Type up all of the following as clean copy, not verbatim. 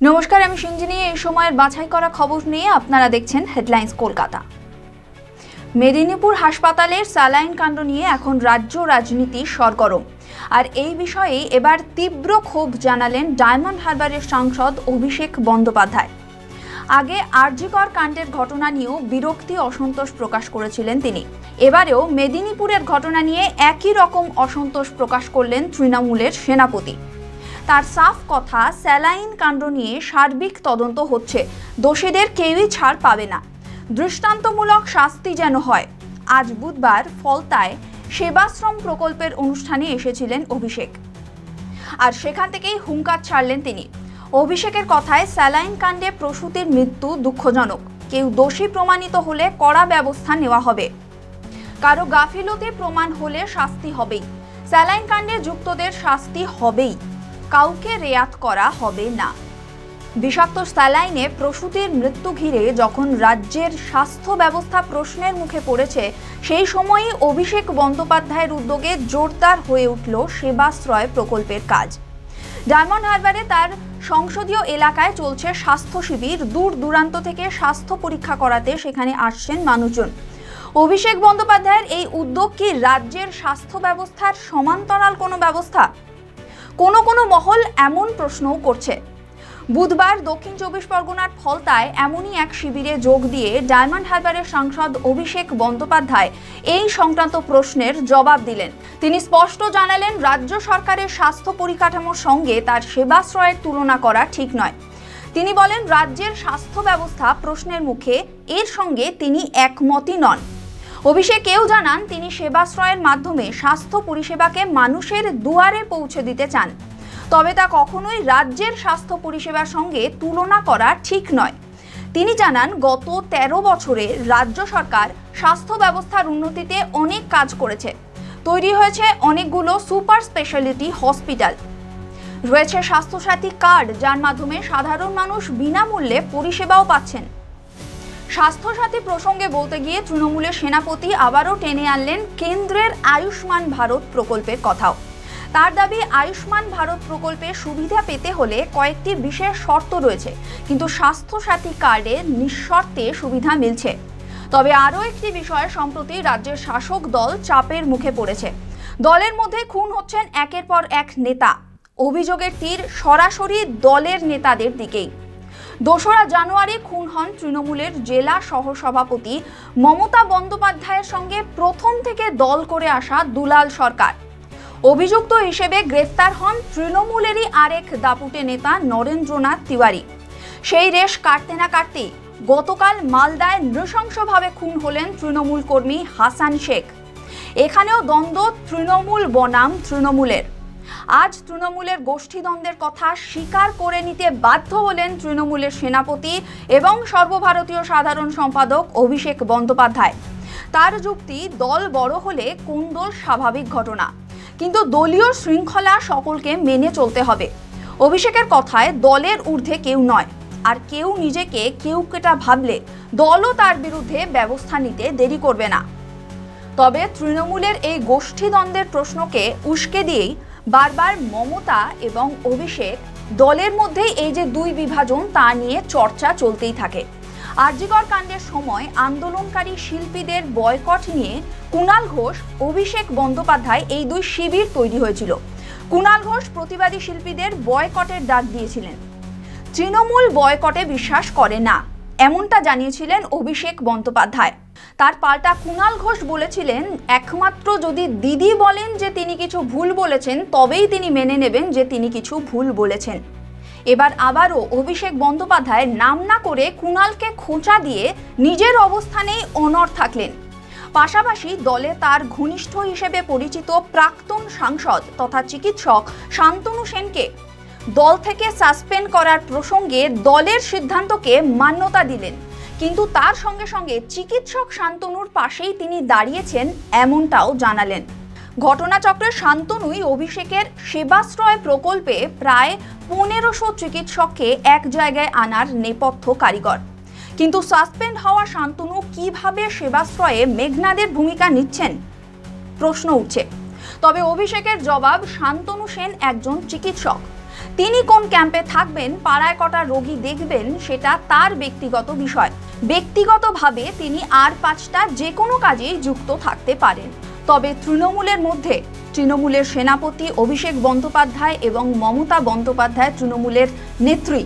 নমস্কার, আমি সঞ্জিনী। এই সময়ের বাছাই করা খবর নিয়ে আপনারা দেখছেন হেডলাইন্স কলকাতা। মেদিনীপুর হাসপাতালের স্যালাইন কাণ্ড নিয়ে এখন রাজ্য রাজনীতি সরগরম। আর এই বিষয়ে এবার তীব্র ক্ষোভ জানালেন ডায়মন্ড হারবারের সাংসদ অভিষেক বন্দ্যোপাধ্যায়। আগে আরজিকর কাণ্ডের ঘটনা নিয়েও বিরক্তি অসন্তোষ প্রকাশ করেছিলেন তিনি। এবারেও মেদিনীপুরের ঘটনা নিয়ে একই রকম অসন্তোষ প্রকাশ করলেন তৃণমূলের সেনাপতি। তার সাফ কথা, স্যালাইন কাণ্ড নিয়ে সার্বিক তদন্ত হচ্ছে, দোষীদের কেউই ছাড় পাবে না, দৃষ্টান্তমূলক শাস্তি যেন হয়। আজ বুধবার ফলতায় সেবাশ্রম প্রকল্পের অনুষ্ঠানে এসেছিলেন অভিষেক, আর সেখান থেকেই হুঙ্কার ছাড়লেন তিনি। অভিষেকের কথায়, স্যালাইন কাণ্ডে প্রসূতির মৃত্যু দুঃখজনক, কেউ দোষী প্রমাণিত হলে কড়া ব্যবস্থা নেওয়া হবে, কারো গাফিলতি প্রমাণ হলে শাস্তি হবেই, স্যালাইন কাণ্ডে যুক্তদের শাস্তি হবেই, কাউকে রেয়াত করা হবে না। বিষাক্ত স্যালাইনে প্রসূতির মৃত্যু ঘিরে যখন রাজ্যের স্বাস্থ্য ব্যবস্থা প্রশ্নের মুখে পড়েছে, সেই সময়ই অভিষেক বন্দ্যোপাধ্যায়ের উদ্যোগে জোরদার হয়ে উঠল সেবাশ্রয় প্রকল্পের কাজ। ডায়মন্ড হারবারে তার সংসদীয় এলাকায় চলছে স্বাস্থ্য শিবির। দূর দূরান্ত থেকে স্বাস্থ্য পরীক্ষা করাতে সেখানে আসছেন মানুষজন। অভিষেক বন্দ্যোপাধ্যায়ের এই উদ্যোগ কি রাজ্যের স্বাস্থ্য ব্যবস্থার সমান্তরাল কোনো ব্যবস্থা? কোনো মহল এমন প্রশ্নও করছে। বুধবার দক্ষিণ 24 পরগনার ফলতায় এমনই এক শিবিরে যোগ দিয়ে ডায়মন্ড হারবারের সাংসদ অভিষেক বন্দ্যোপাধ্যায় এই সংক্রান্ত প্রশ্নের জবাব দিলেন। তিনি স্পষ্ট জানালেন, রাজ্য সরকারের স্বাস্থ্য পরিকাঠামোর সঙ্গে তার সেবাশ্রয়ের তুলনা করা ঠিক নয়। তিনি বলেন, রাজ্যের স্বাস্থ্য ব্যবস্থা প্রশ্নের মুখে, এর সঙ্গে তিনি একমতই নন। অভিষেক এও জানান, তিনি সেবাশ্রয়ের মাধ্যমে স্বাস্থ্য পরিষেবাকে মানুষের দুয়ারে পৌঁছে দিতে চান, তবে তা কখনোই রাজ্যের স্বাস্থ্য পরিষেবার সঙ্গে তুলনা করা ঠিক নয়। তিনি জানান, গত 13 বছরে রাজ্য সরকার স্বাস্থ্য ব্যবস্থার উন্নতিতে অনেক কাজ করেছে। তৈরি হয়েছে অনেকগুলো সুপার স্পেশালিটি হসপিটাল, রয়েছে স্বাস্থ্যসাথী কার্ড, যার মাধ্যমে সাধারণ মানুষ বিনামূল্যে পরিষেবাও পাচ্ছেন। স্বাস্থ্যসাথী প্রসঙ্গে বলতে গিয়ে তৃণমূলের সেনাপতি আবারও টেনে আনলেন কেন্দ্রের আয়ুষ্মান ভারত প্রকল্পের কথাও। তার দাবি, আয়ুষ্মান ভারত প্রকল্পের সুবিধা পেতে হলে কয়েকটি বিশেষ শর্ত রয়েছে, কিন্তু স্বাস্থ্যসাথী কার্ডে নিঃশর্তে সুবিধা মিলছে। তবে আরও একটি বিষয়ে সম্প্রতি রাজ্যের শাসক দল চাপের মুখে পড়েছে। দলের মধ্যে খুন হচ্ছেন একের পর এক নেতা। অভিযোগের তীর সরাসরি দলের নেতাদের দিকেই। 2রা জানুয়ারি খুন হন তৃণমূলের জেলা সহসভাপতি মমতা বন্দ্যোপাধ্যায়ের সঙ্গে প্রথম থেকে দল করে আসা দুলাল সরকার। অভিযুক্ত হিসেবে গ্রেফতার হন তৃণমূলেরই আরেক দাপুটে নেতা নরেন্দ্রনাথ তিওয়ারি। সেই রেশ কাটতে না কাটতেই গতকাল মালদায় নৃশংসভাবে খুন হলেন তৃণমূল কর্মী হাসান শেখ। এখানেও দ্বন্দ্ব তৃণমূল বনাম তৃণমূলের। আজ তৃণমূলের গোষ্ঠীদ্বন্দ্বের কথা স্বীকার করে নিতে বাধ্য হলেন তৃণমূলের সেনাপতি এবং সর্বভারতীয় সাধারণ সম্পাদক অভিষেক বন্দ্যোপাধ্যায়। তার যুক্তি, দল বড় হলে কোন্দল স্বাভাবিক ঘটনা, কিন্তু দলীয় শৃঙ্খলা সকলকে মেনে চলতে হবে। অভিষেকের কথায়, দলের ঊর্ধ্বে কেউ নয়, আর কেউ নিজেকে কেউ কেটা ভাবলে দলও তার বিরুদ্ধে ব্যবস্থা নিতে দেরি করবে না। তবে তৃণমূলের এই গোষ্ঠীদ্বন্দ্বের প্রশ্নকে উস্কে দিয়েই বারবার মমতা এবং অভিষেক দলের মধ্যে এই যে দুই বিভাজন, তা নিয়ে চর্চা চলতেই থাকে। আরজিকর কাণ্ডের সময় আন্দোলনকারী শিল্পীদের বয়কট নিয়ে কুণাল ঘোষ, অভিষেক বন্দ্যোপাধ্যায়, এই দুই শিবির তৈরি হয়েছিল। কুণাল ঘোষ প্রতিবাদী শিল্পীদের বয়কটের ডাক দিয়েছিলেন। তৃণমূল বয়কটে বিশ্বাস করে না, এমনটা জানিয়েছিলেন অভিষেক বন্দ্যোপাধ্যায়। তার পাল্টা কুণাল ঘোষ বলেছিলেন, একমাত্র যদি দিদি বলেন যে তিনি কিছু ভুল বলেছেন, তবেই তিনি মেনে নেবেন যে তিনি কিছু ভুল বলেছেন। এবার আবারও অভিষেক বন্দ্যোপাধ্যায় নাম না করে কুণালকে খোঁচা দিয়ে নিজের অবস্থানেই অনড় থাকলেন। পাশাপাশি দলে তার ঘনিষ্ঠ হিসেবে পরিচিত প্রাক্তন সাংসদ তথা চিকিৎসক শান্তনু সেনকে দল থেকে সাসপেন্ড করার প্রসঙ্গে দলের সিদ্ধান্তকে মান্যতা দিলেন, কিন্তু তার সঙ্গে সঙ্গে চিকিৎসক শান্তনুর পাশেই তিনি দাঁড়িয়েছেন, এমনটাও জানালেন। ঘটনাচক্রে শান্তনুই অভিষেকের সেবাশ্রয় প্রকল্পে প্রায় 1500 চিকিৎসককে এক জায়গায় আনার নেপথ্য কারিগর। কিন্তু সাসপেন্ড হওয়া শান্তনু কিভাবে সেবাশ্রয়ে মেঘনাদের ভূমিকা নিচ্ছেন, প্রশ্ন উঠছে। তবে অভিষেকের জবাব, শান্তনু সেন একজন চিকিৎসক, তিনি কোন ক্যাম্পে থাকবেন, পাড়ায় কটা রোগী দেখবেন, সেটা তার ব্যক্তিগত বিষয়। ব্যক্তিগতভাবে তিনি আর 5টা যে কোনো কাজেই যুক্ত থাকতে পারেন। তবে তৃণমূলের সেনাপতি অভিষেক বন্দ্যোপাধ্যায় এবং মমতা বন্দ্যোপাধ্যায় তৃণমূলের নেত্রী,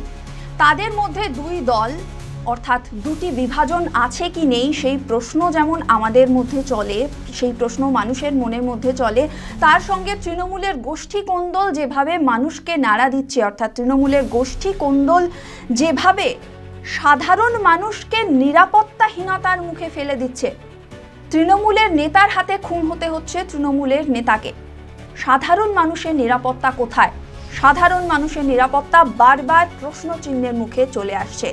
তাদের মধ্যে দুই দল অর্থাৎ দুটি বিভাজন আছে কি নেই সেই প্রশ্ন যেমন আমাদের মধ্যে চলে, সেই প্রশ্ন মানুষের মনের মধ্যে চলে, তার সঙ্গে তৃণমূলের গোষ্ঠী কোন্দল যেভাবে মানুষকে নাড়া দিচ্ছে, অর্থাৎ তৃণমূলের গোষ্ঠী কোন্দল যেভাবে সাধারণ মানুষকে নিরাপত্তাহীনতার মুখে ফেলে দিচ্ছে। তৃণমূলের নেতার হাতে খুন হতে হচ্ছে তৃণমূলের নেতাকে। সাধারণ মানুষের নিরাপত্তা কোথায়? সাধারণ মানুষের নিরাপত্তা বারবার প্রশ্ন চিহ্নের মুখে চলে আসছে।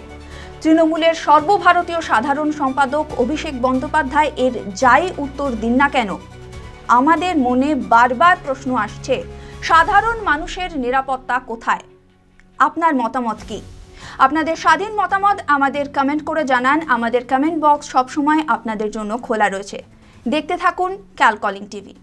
তৃণমূলের সর্বভারতীয় সাধারণ সম্পাদক অভিষেক বন্দ্যোপাধ্যায় এর যাই উত্তর দিন না কেন, আমাদের মনে বারবার প্রশ্ন আসছে, সাধারণ মানুষের নিরাপত্তা কোথায়? আপনার মতামত কি? আপনাদের স্বাধীন মতামত আমাদের কমেন্ট করে জানান। আমাদের কমেন্ট বক্স সবসময় আপনাদের জন্য খোলা রয়েছে। দেখতে থাকুন ক্যালকলিং টিভি।